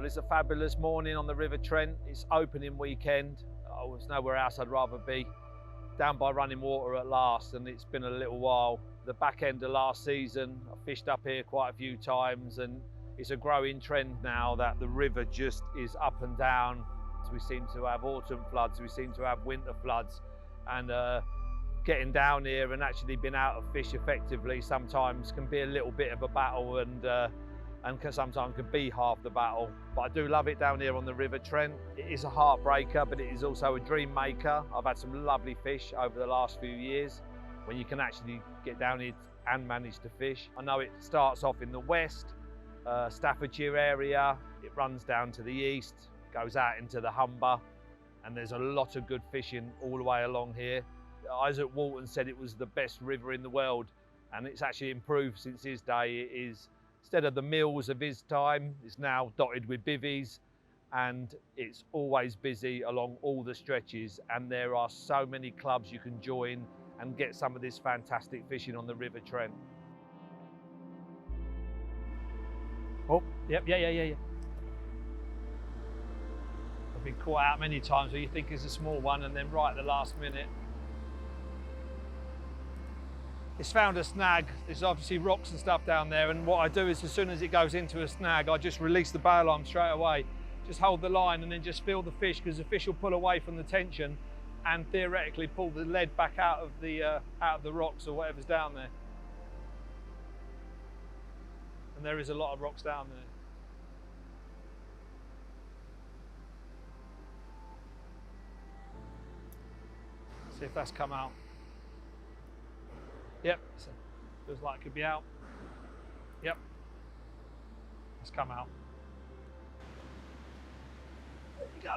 Well, it's a fabulous morning on the River Trent. It's opening weekend. Oh, there's nowhere else I'd rather be. Down by running water at last, and it's been a little while. The back end of last season, I fished up here quite a few times, and it's a growing trend now that the river just is up and down. We seem to have autumn floods, we seem to have winter floods, and getting down here and actually being out of fish effectively sometimes can be a little bit of a battle, and sometimes can be half the battle. But I do love it down here on the River Trent. It is a heartbreaker, but it is also a dream maker. I've had some lovely fish over the last few years when you can actually get down here and manage to fish. I know it starts off in the west, Staffordshire area. It runs down to the east, goes out into the Humber, and there's a lot of good fishing all the way along here. Isaac Walton said it was the best river in the world, and it's actually improved since his day. It is, instead of the mills of his time, it's now dotted with bivvies, and it's always busy along all the stretches, and there are so many clubs you can join and get some of this fantastic fishing on the River Trent. Oh, yep, yeah. I've been caught out many times where you think it's a small one, and then right at the last minute. It's found a snag. There's obviously rocks and stuff down there, and what I do is as soon as it goes into a snag, I just release the bail arm straight away. Just hold the line and then just feel the fish, because the fish will pull away from the tension and theoretically pull the lead back out of the rocks or whatever's down there. And there is a lot of rocks down there. See if that's come out. Yep, so feels like it could be out. Yep, it's come out. There you go.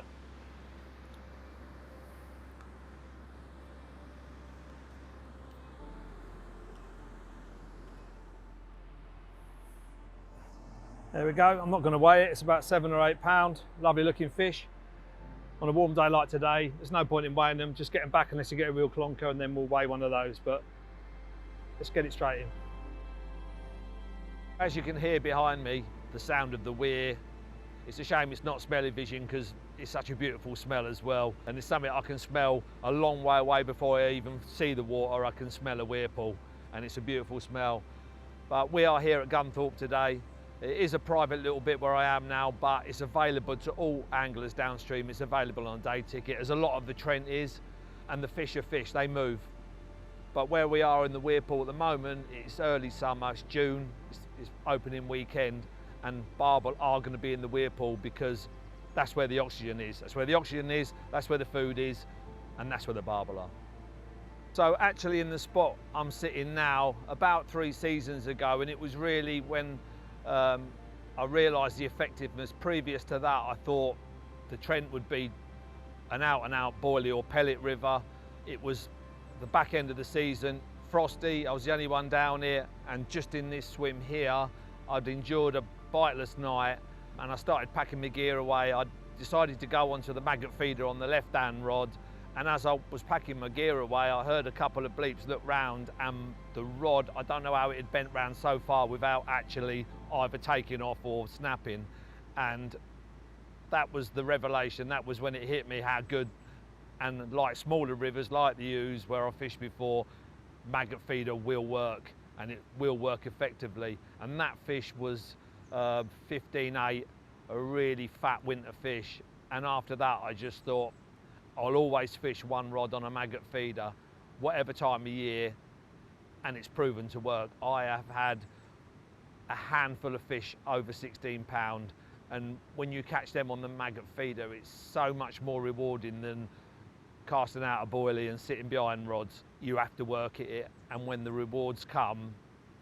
There we go. I'm not going to weigh it. It's about 7 or 8 pounds. Lovely looking fish. On a warm day like today, there's no point in weighing them. Just get them back unless you get a real clonker, and then we'll weigh one of those. But let's get it straight in. As you can hear behind me, the sound of the weir. It's a shame it's not smelly vision, because it's such a beautiful smell as well. And it's something I can smell a long way away before I even see the water. I can smell a weir pool, and it's a beautiful smell. But we are here at Gunthorpe today. It is a private little bit where I am now, but it's available to all anglers downstream. It's available on a day ticket, as a lot of the Trent is, and the fish are fish, they move. But where we are in the weir pool at the moment, it's early summer, it's June, it's opening weekend, and Barbel are going to be in the weir pool because that's where the oxygen is. That's where the oxygen is, that's where the food is, and that's where the Barbel are. So actually in the spot I'm sitting now, about 3 seasons ago, and it was really when I realised the effectiveness. Previous to that, I thought the Trent would be an out-and-out Boilie or pellet river. It was the back end of the season, frosty. I was the only one down here, and just in this swim here, I'd endured a biteless night, and I started packing my gear away. I decided to go onto the Maggot feeder on the left-hand rod, and as I was packing my gear away, I heard a couple of bleeps, look round, and the rod, I don't know how it had bent round so far without actually either taking off or snapping. And that was the revelation. That was when it hit me how good, and like smaller rivers like the Ouse where I fished before, Maggot feeder will work, and it will work effectively. And that fish was 15.8, a really fat winter fish. And after that, I just thought, I'll always fish one rod on a Maggot feeder, whatever time of year, and it's proven to work. I have had a handful of fish over 16 pound, and when you catch them on the Maggot feeder, it's so much more rewarding than casting out a Boilie and sitting behind rods. You have to work at it, and when the rewards come,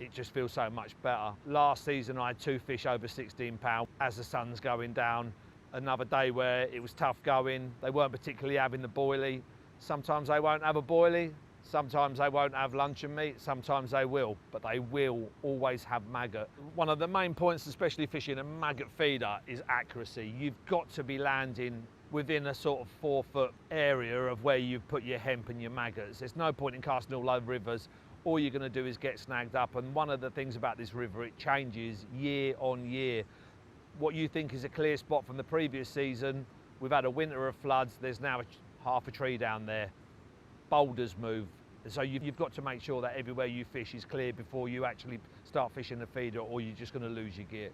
it just feels so much better. Last season I had 2 fish over 16 pound as the sun's going down. Another day where it was tough going. They weren't particularly having the Boilie. Sometimes they won't have a Boilie, sometimes they won't have luncheon meat, sometimes they will, but they will always have Maggot. One of the main points, especially fishing a Maggot feeder, is accuracy. You've got to be landing within a sort of 4-foot area of where you've put your hemp and your maggots. There's no point in casting all over rivers. All you're going to do is get snagged up. And one of the things about this river, it changes year on year. what you think is a clear spot from the previous season, we've had a winter of floods, there's now half a tree down there. Boulders move. So you've got to make sure that everywhere you fish is clear before you actually start fishing the feeder, or you're just going to lose your gear.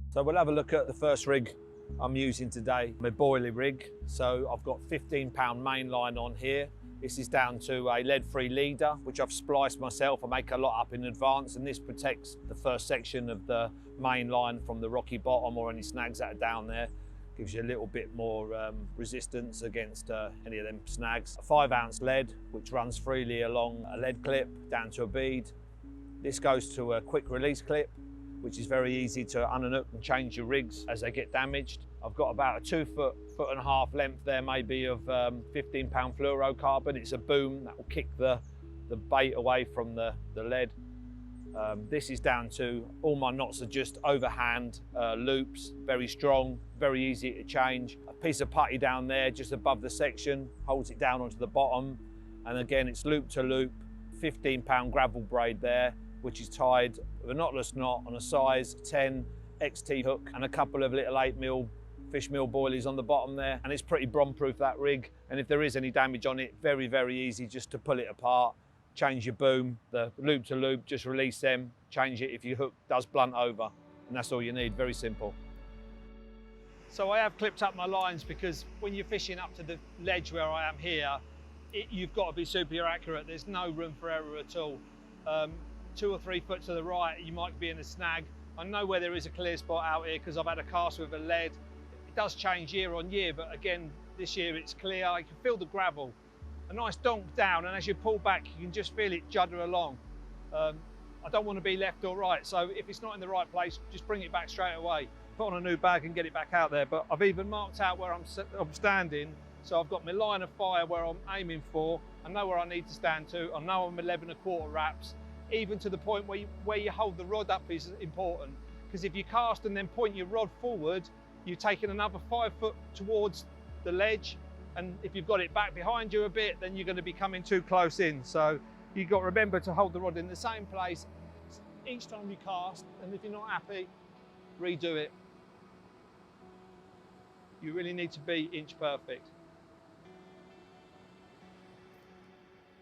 So we'll have a look at the first rig I'm using today, my Boilie rig. So I've got 15-pound main line on here. This is down to a lead-free leader, which I've spliced myself. I make a lot up in advance, and this protects the first section of the main line from the rocky bottom or any snags that are down there. Gives you a little bit more resistance against any of them snags. A 5-ounce lead, which runs freely along a lead clip down to a bead. This goes to a quick release clip, which is very easy to unhook and change your rigs as they get damaged. I've got about a 2 foot and a half length there, maybe, of 15-pound fluorocarbon. It's a boom that will kick the bait away from the lead. This is down to, all my knots are just overhand loops, very strong, very easy to change. A piece of putty down there just above the section holds it down onto the bottom, and again it's loop to loop. 15-pound gravel braid there, which is tied with a knotless knot on a size 10 XT hook and a couple of little 8mm fish meal boilies on the bottom there, and it's pretty bomb-proof, that rig. And if there is any damage on it, very, very easy just to pull it apart, change your boom, the loop to loop, just release them, change it if your hook does blunt over, and that's all you need, very simple. So I have clipped up my lines because when you're fishing up to the ledge where I am here, you've got to be super accurate. There's no room for error at all. 2 or 3 foot to the right, you might be in a snag. I know where there is a clear spot out here because I've had a cast with a lead. It does change year on year, but again, this year it's clear. I can feel the gravel. A nice donk down, and as you pull back, you can just feel it judder along. I don't want to be left or right, so if it's not in the right place, just bring it back straight away. Put on a new bag and get it back out there. But I've even marked out where I'm standing, so I've got my line of fire where I'm aiming for. I know where I need to stand to. I know I'm 11¼ wraps. Even to the point where you hold the rod up is important, because if you cast and then point your rod forward, you're taking another 5 foot towards the ledge, and if you've got it back behind you a bit, then you're going to be coming too close in. So you've got to remember to hold the rod in the same place each time you cast, and if you're not happy, redo it. You really need to be inch perfect.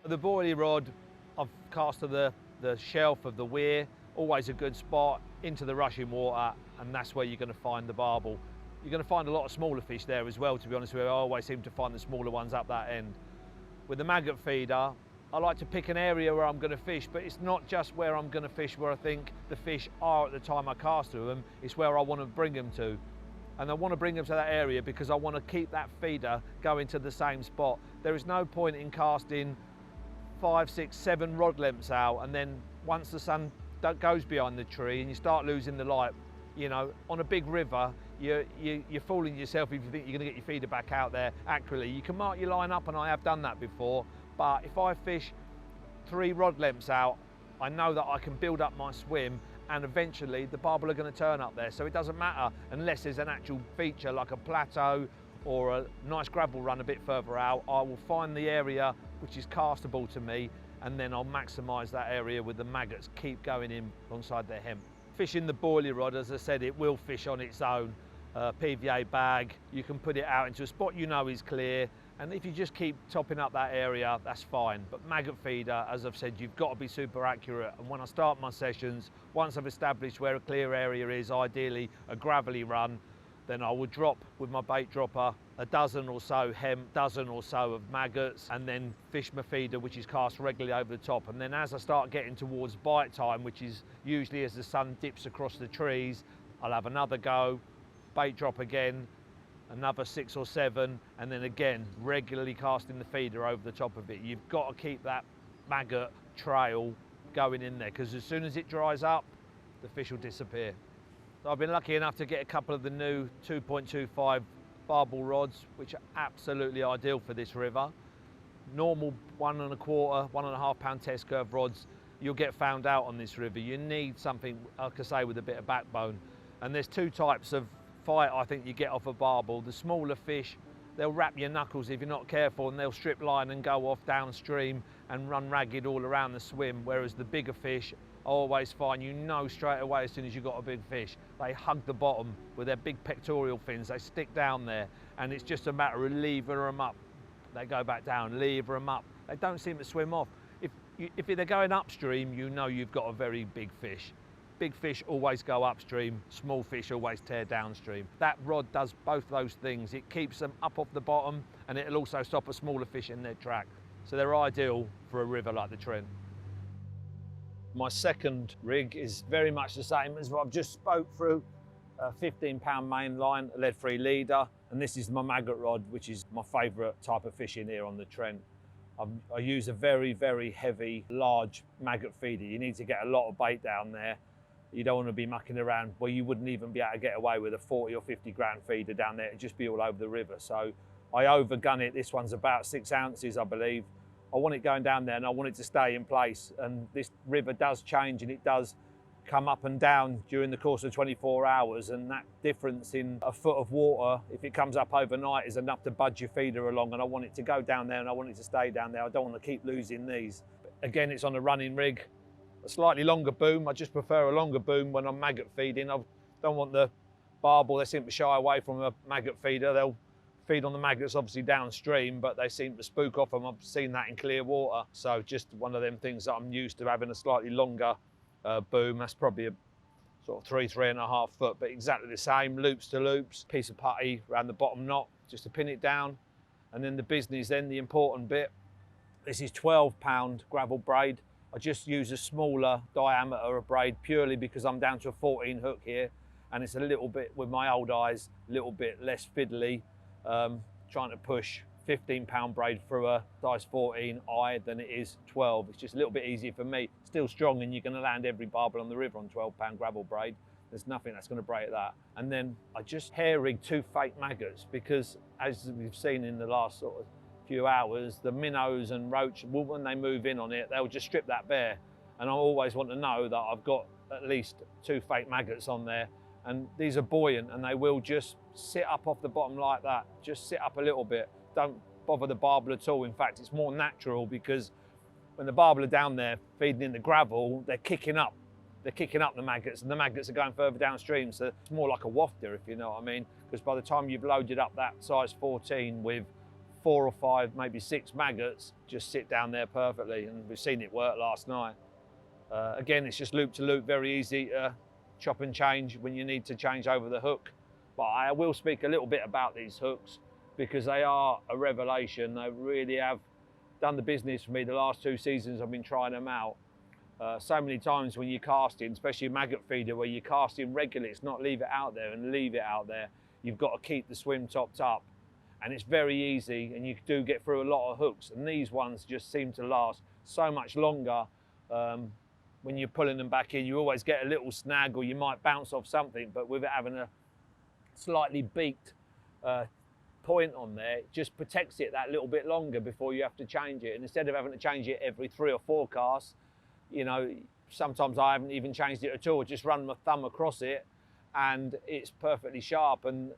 The Boilie rod, I've cast to the shelf of the weir, always a good spot, into the rushing water, and that's where you're going to find the barbel. You're going to find a lot of smaller fish there as well, to be honest with you. I always seem to find the smaller ones up that end. With the maggot feeder, I like to pick an area where I'm going to fish, but it's not just where I'm going to fish where I think the fish are at the time I cast to them, it's where I want to bring them to. And I want to bring them to that area because I want to keep that feeder going to the same spot. There is no point in casting 5, 6, 7 rod lengths out, and then once the sun goes behind the tree and you start losing the light, you know, on a big river, you're fooling yourself if you think you're going to get your feeder back out there accurately. You can mark your line up, and I have done that before, but if I fish 3 rod lengths out, I know that I can build up my swim, and eventually the barbel are going to turn up there. So it doesn't matter unless there's an actual feature like a plateau or a nice gravel run a bit further out. I will find the area which is castable to me, and then I'll maximise that area with the maggots, keep going in alongside their hemp. Fishing the Boilie rod, as I said, it will fish on its own. PVA bag, you can put it out into a spot you know is clear, and if you just keep topping up that area, that's fine. But maggot feeder, as I've said, you've got to be super accurate, and when I start my sessions, once I've established where a clear area is, ideally a gravelly run, then I will drop with my bait dropper a dozen or so hemp, dozen or so of maggots, and then fish my feeder, which is cast regularly over the top. And then as I start getting towards bite time, which is usually as the sun dips across the trees, I'll have another go, bait drop again, another 6 or 7, and then again regularly casting the feeder over the top of it. You've got to keep that maggot trail going in there, because as soon as it dries up, the fish will disappear. So I've been lucky enough to get a couple of the new 2.25 barbel rods, which are absolutely ideal for this river. Normal 1¼ 1.5 pound test curve rods, you'll get found out on this river. You need something, like I say, with a bit of backbone. And there's 2 types of fight I think you get off a barbel. The smaller fish, they'll wrap your knuckles if you're not careful, and they'll strip line and go off downstream and run ragged all around the swim, whereas the bigger fish always find, you know straight away as soon as you've got a big fish, they hug the bottom with their big pectoral fins, they stick down there, and it's just a matter of levering them up. They go back down, lever them up. They don't seem to swim off. If they're going upstream, you know you've got a very big fish. Big fish always go upstream, small fish always tear downstream. That rod does both those things. It keeps them up off the bottom, and it'll also stop a smaller fish in their track. So they're ideal for a river like the Trent. My second rig is very much the same as what I've just spoke through. A 15-pound main line, a lead-free leader, and this is my Maggot rod, which is my favourite type of fishing here on the Trent. I use a very, very heavy, large Maggot feeder. You need to get a lot of bait down there. You don't want to be mucking around. Well, you wouldn't even be able to get away with a 40 or 50 gram feeder down there. It'd just be all over the river. So I overgun it. This one's about 6 ounces, I believe. I want it going down there and I want it to stay in place. And this river does change and it does come up and down during the course of 24 hours. And that difference in a foot of water, if it comes up overnight, is enough to budge your feeder along. And I want it to go down there and I want it to stay down there. I don't want to keep losing these. But again, it's on a running rig. A slightly longer boom. I just prefer a longer boom when I'm maggot feeding. I don't want the barbel. They seem to shy away from a maggot feeder. They'll feed on the maggots obviously downstream, but they seem to spook off them. I've seen that in clear water. So just one of them things that I'm used to, having a slightly longer boom. That's probably a sort of 3.5 foot, but exactly the same, loops to loops, piece of putty around the bottom knot just to pin it down. And then the business, then the important bit. This is 12-pound gravel braid. I just use a smaller diameter of braid purely because I'm down to a 14 hook here, and it's a little bit, with my old eyes, a little bit less fiddly, trying to push 15-pound braid through a size 14 eye than it is 12. It's just a little bit easier for me. Still strong, and you're going to land every barbel on the river on 12-pound gravel braid. There's nothing that's going to break that. And then I just hair rig 2 fake maggots because, as we've seen in the last sort of few hours, the minnows and roach, when they move in on it, they'll just strip that bare. And I always want to know that I've got at least 2 fake maggots on there. And these are buoyant and they will just sit up off the bottom like that. Just sit up a little bit. Don't bother the barbel at all. In fact, it's more natural because when the barbel are down there feeding in the gravel, they're kicking up. They're kicking up the maggots, and the maggots are going further downstream. So it's more like a wafter, if you know what I mean. Because by the time you've loaded up that size 14 with 4 or 5, maybe 6 maggots, just sit down there perfectly, and we've seen it work last night. Again, it's just loop to loop, very easy to chop and change when you need to change over the hook. But I will speak a little bit about these hooks because they are a revelation. They really have done the business for me. The last 2 seasons I've been trying them out. So many times when you're casting, especially a maggot feeder where you're casting regularly, it's not leave it out there and leave it out there. You've got to keep the swim topped up. And it's very easy, and you do get through a lot of hooks. And these ones just seem to last so much longer. When you're pulling them back in, you always get a little snag, or you might bounce off something. But with it having a slightly beaked point on there, it just protects it that little bit longer before you have to change it. And instead of having to change it every 3 or 4 casts, you know, sometimes I haven't even changed it at all. Just run my thumb across it, and it's perfectly sharp. And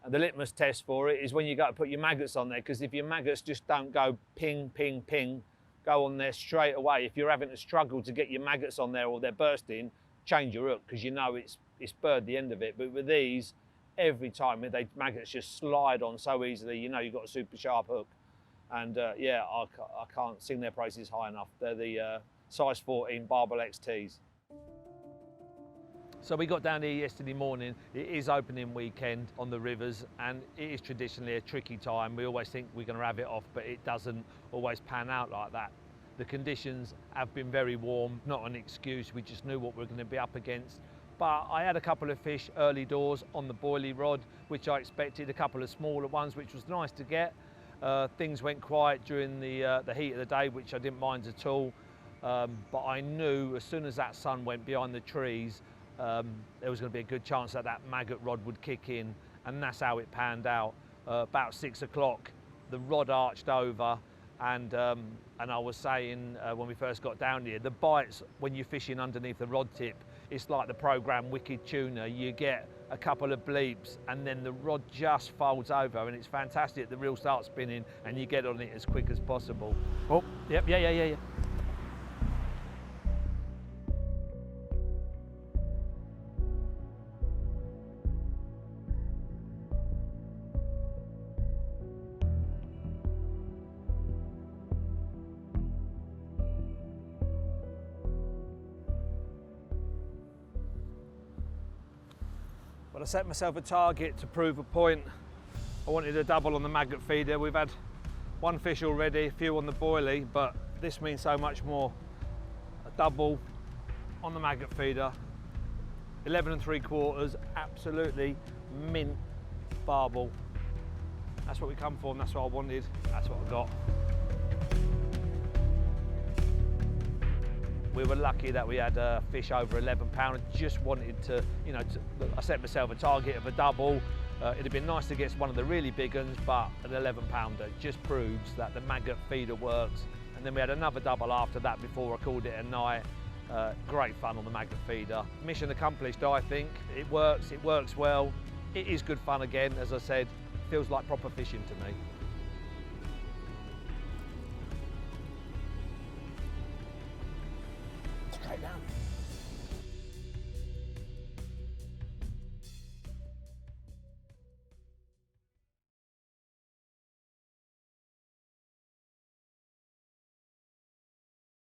the litmus test for it is when you go to put your maggots on there, because if your maggots just don't go ping, ping, ping, go on there straight away. If you're having to struggle to get your maggots on there or they're bursting, change your hook because you know it's burred the end of it. But with these, every time maggots just slide on so easily, you know you've got a super sharp hook. And yeah, I can't sing their praises high enough. They're the size 14 Barbel XTs. So we got down here yesterday morning. It is opening weekend on the rivers, and it is traditionally a tricky time. We always think we're going to have it off, but it doesn't always pan out like that. The conditions have been very warm, not an excuse. We just knew what we were going to be up against. But I had a couple of fish early doors on the Boilie rod, which I expected, a couple of smaller ones, which was nice to get. Things went quiet during the heat of the day, which I didn't mind at all. But I knew as soon as that sun went behind the trees, there was going to be a good chance that that maggot rod would kick in, and that's how it panned out. About 6 o'clock, the rod arched over, and I was saying when we first got down here, the bites when you're fishing underneath the rod tip, it's like the program Wicked Tuna. You get a couple of bleeps, and then the rod just folds over, and it's fantastic. The reel starts spinning, and you get on it as quick as possible. Oh, yep, yeah. But I set myself a target to prove a point. I wanted a double on the Maggot feeder. We've had one fish already, a few on the Boilie, but this means so much more. A double on the Maggot feeder, 11 3/4, absolutely mint barbel. That's what we come for and that's what I wanted, that's what I got. We were lucky that we had a fish over 11 pound. I just wanted to, you know, I set myself a target of a double. It'd have been nice to get one of the really big ones, but an 11 pounder just proves that the Maggot feeder works. And then we had another double after that before I called it a night. Great fun on the Maggot feeder. Mission accomplished, I think. It works well. It is good fun again, as I said. Feels like proper fishing to me.